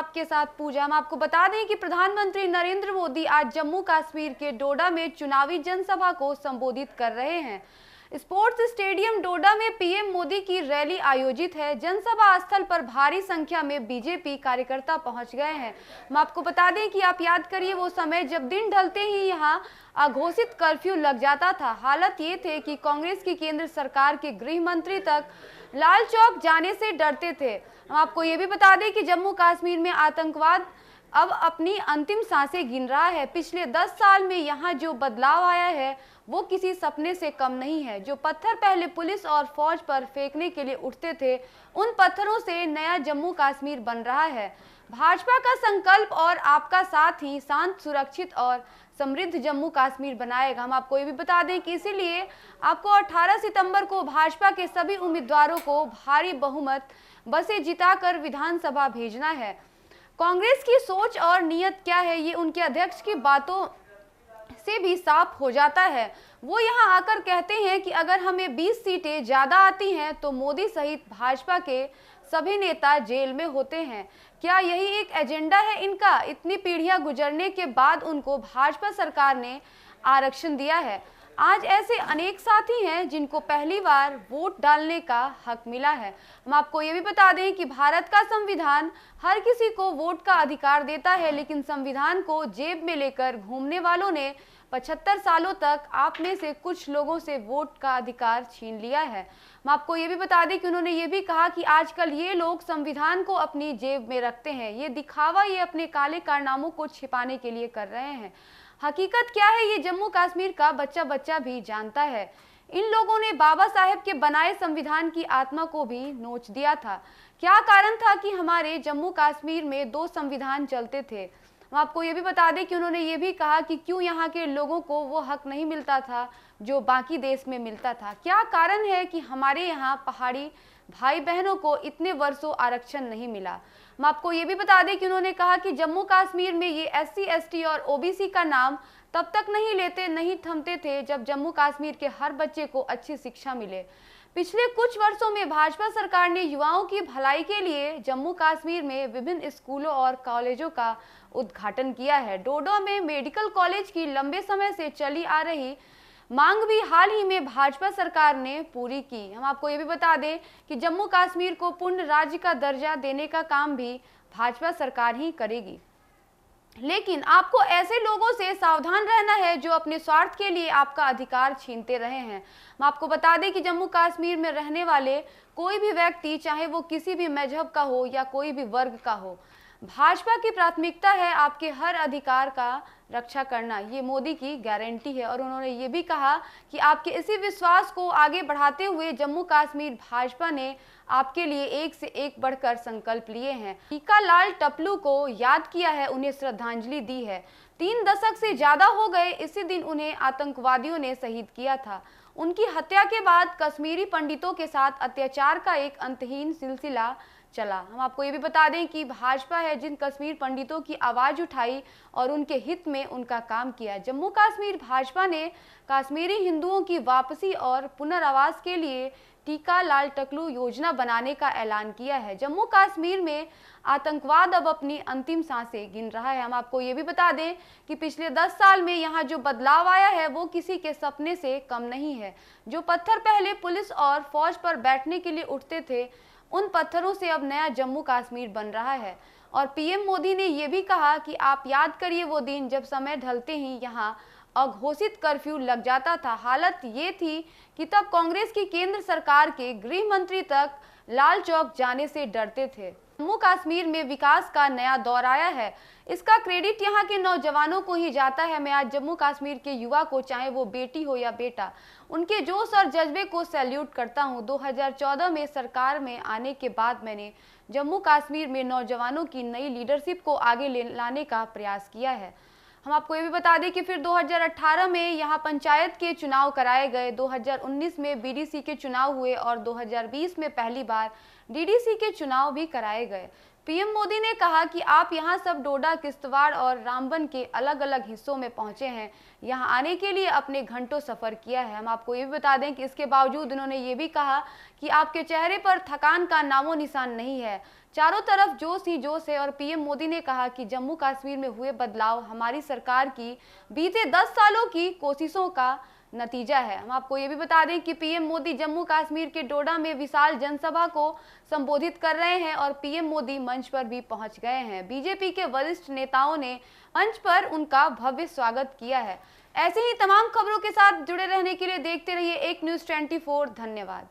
आपके साथ पूजा। हम आपको बता दें कि प्रधानमंत्री नरेंद्र मोदी आज जम्मू कश्मीर के डोडा में चुनावी जनसभा को संबोधित कर रहे हैं। स्पोर्ट्स स्टेडियम डोडा में पीएम मोदी की रैली आयोजित है। जनसभा स्थल पर भारी संख्या में बीजेपी कार्यकर्ता पहुंच गए हैं। हम आपको बता दें कि आप याद करिए वो समय जब दिन ढलते ही यहां अघोषित कर्फ्यू लग जाता था। हालत ये थे कि कांग्रेस की केंद्र सरकार के गृह मंत्री तक लाल चौक जाने से डरते थे। हम आपको ये भी बता दें कि जम्मू कश्मीर में आतंकवाद अब अपनी अंतिम सांसें गिन रहा है। पिछले 10 साल में यहाँ जो बदलाव आया है वो किसी सपने से कम नहीं है। जो पत्थर पहले पुलिस और फौज पर फेंकने के लिए उठते थे, उन पत्थरों से नया जम्मू कश्मीर बन रहा है। भाजपा का संकल्प और आपका साथ ही शांत, सुरक्षित और समृद्ध जम्मू कश्मीर बनाएगा। हम आपको ये भी बता दें कि इसीलिए आपको 18 सितंबर को भाजपा के सभी उम्मीदवारों को भारी बहुमत बसें जिताकर विधानसभा भेजना है। कांग्रेस की सोच और नीयत क्या है, ये उनके अध्यक्ष की बातों से भी साफ हो जाता है। वो यहाँ आकर कहते हैं कि अगर हमें 20 सीटें ज्यादा आती हैं तो मोदी सहित भाजपा के सभी नेता जेल में होते हैं। क्या यही एक एजेंडा है इनका? इतनी पीढ़ियां गुजरने के बाद उनको भाजपा सरकार ने आरक्षण दिया है। आज ऐसे अनेक साथी हैं जिनको पहली बार वोट डालने का हक मिला है। हम आपको ये भी बता दें कि भारत का संविधान हर किसी को वोट का अधिकार देता है, लेकिन संविधान को जेब में लेकर घूमने वालों ने 75 सालों तक आप में से कुछ लोगों से वोट का अधिकार छीन लिया है। हम आपको ये भी बता दें कि उन्होंने ये भी कहा कि आजकल ये लोग संविधान को अपनी जेब में रखते हैं। ये दिखावा ये अपने काले कारनामों को छिपाने के लिए कर रहे हैं। हकीकत क्या है ये जम्मू कश्मीर का बच्चा बच्चा भी जानता है। इन लोगों ने बाबा साहेब के बनाए संविधान की आत्मा को भी नोच दिया था। क्या कारण था कि हमारे जम्मू कश्मीर में 2 संविधान चलते थे? हम आपको ये भी बता दें कि उन्होंने ये भी कहा कि क्यों यहाँ के लोगों को वो हक नहीं मिलता था जो बाकी देश में मिलता था। क्या कारण है कि हमारे यहाँ पहाड़ी भाई बहनों को इतने वर्षों आरक्षण नहीं मिला। हम आपको ये भी बता दें कि उन्होंने कहा कि जम्मू कश्मीर में ये SC ST और OBC का नाम तब तक नहीं थमते थे जब जम्मू कश्मीर के हर बच्चे को अच्छी शिक्षा मिले। पिछले कुछ वर्षों में भाजपा सरकार ने युवाओं की भलाई के लिए जम्मू कश्मीर में विभिन्न स्कूलों और कॉलेजों का उद्घाटन किया है। डोडा में मेडिकल कॉलेज की लंबे समय से चली आ रही मांग भी हाल ही में भाजपा सरकार ने पूरी की। हम आपको ये भी बता दें कि जम्मू कश्मीर को पूर्ण राज्य का दर्जा देने का काम भी भाजपा सरकार ही करेगी। लेकिन आपको ऐसे लोगों से सावधान रहना है जो अपने स्वार्थ के लिए आपका अधिकार छीनते रहे हैं। हम आपको बता दें कि जम्मू कश्मीर में रहने वाले कोई भी व्यक्ति, चाहे वो किसी भी मजहब का हो या कोई भी वर्ग का हो, भाजपा की प्राथमिकता है आपके हर अधिकार का रक्षा करना। ये मोदी की गारंटी है। और उन्होंने ये भी कहा कि आपके इसी विश्वास को आगे बढ़ाते हुए जम्मू कश्मीर भाजपा ने आपके लिए एक से एक बढ़कर संकल्प लिए हैं। टीका लाल टपलू को याद किया है, उन्हें श्रद्धांजलि दी है। 3 दशक से ज्यादा हो गए, इसी दिन उन्हें आतंकवादियों ने शहीद किया था। उनकी हत्या के बाद कश्मीरी पंडितों के साथ अत्याचार का एक अंतहीन सिलसिला चला। हम आपको ये भी बता दें कि भाजपा है जिन कश्मीर पंडितों की आवाज उठाई और उनके हित में उनका काम किया। जम्मू कश्मीर भाजपा ने कश्मीरी हिंदुओं की वापसी और पुनर्वास के लिए टीका लाल टकलू योजना बनाने का ऐलान किया है। जम्मू कश्मीर में आतंकवाद अब अपनी अंतिम सांसें गिन रहा है। हम आपको ये भी बता दें कि पिछले 10 साल में यहाँ जो बदलाव आया है वो किसी के सपने से कम नहीं है। जो पत्थर पहले पुलिस और फौज पर बैठने के लिए उठते थे, उन पत्थरों से अब नया जम्मू कश्मीर बन रहा है। और पीएम मोदी ने यह भी कहा कि आप याद करिए वो दिन जब समय ढलते ही यहाँ अघोषित कर्फ्यू लग जाता था। हालत ये थी कि तब कांग्रेस की केंद्र सरकार के गृह मंत्री तक लाल चौक जाने से डरते थे। जम्मू कश्मीर में विकास का नया दौर आया है, इसका क्रेडिट यहाँ के नौजवानों को ही जाता है। मैं आज जम्मू कश्मीर के युवा को, चाहे वो बेटी हो या बेटा, उनके जोश और जज्बे को सैल्यूट करता हूँ। 2014 में सरकार में आने के बाद मैंने जम्मू कश्मीर में नौजवानों की नई लीडरशिप को आगे लाने का प्रयास किया है। हम आपको ये भी बता दें कि फिर 2018 में यहाँ पंचायत के चुनाव कराए गए, 2019 में BDC के चुनाव हुए और 2020 में पहली बार DDC के चुनाव भी कराए गए। पीएम मोदी ने कहा कि आप यहां सब डोडा, किश्तवाड़ और रामबन के अलग अलग हिस्सों में पहुंचे हैं। यहां आने के लिए अपने घंटों सफर किया है। हम आपको ये भी बता दें कि इसके बावजूद उन्होंने ये भी कहा कि आपके चेहरे पर थकान का नामो निशान नहीं है, चारों तरफ जोश ही जोश है। और पीएम मोदी ने कहा कि जम्मू कश्मीर में हुए बदलाव हमारी सरकार की बीते 10 सालों की कोशिशों का नतीजा है। हम आपको ये भी बता दें कि पीएम मोदी जम्मू कश्मीर के डोडा में विशाल जनसभा को संबोधित कर रहे हैं और पीएम मोदी मंच पर भी पहुंच गए हैं। बीजेपी के वरिष्ठ नेताओं ने मंच पर उनका भव्य स्वागत किया है। ऐसे ही तमाम खबरों के साथ जुड़े रहने के लिए देखते रहिए एक न्यूज़ 24। धन्यवाद।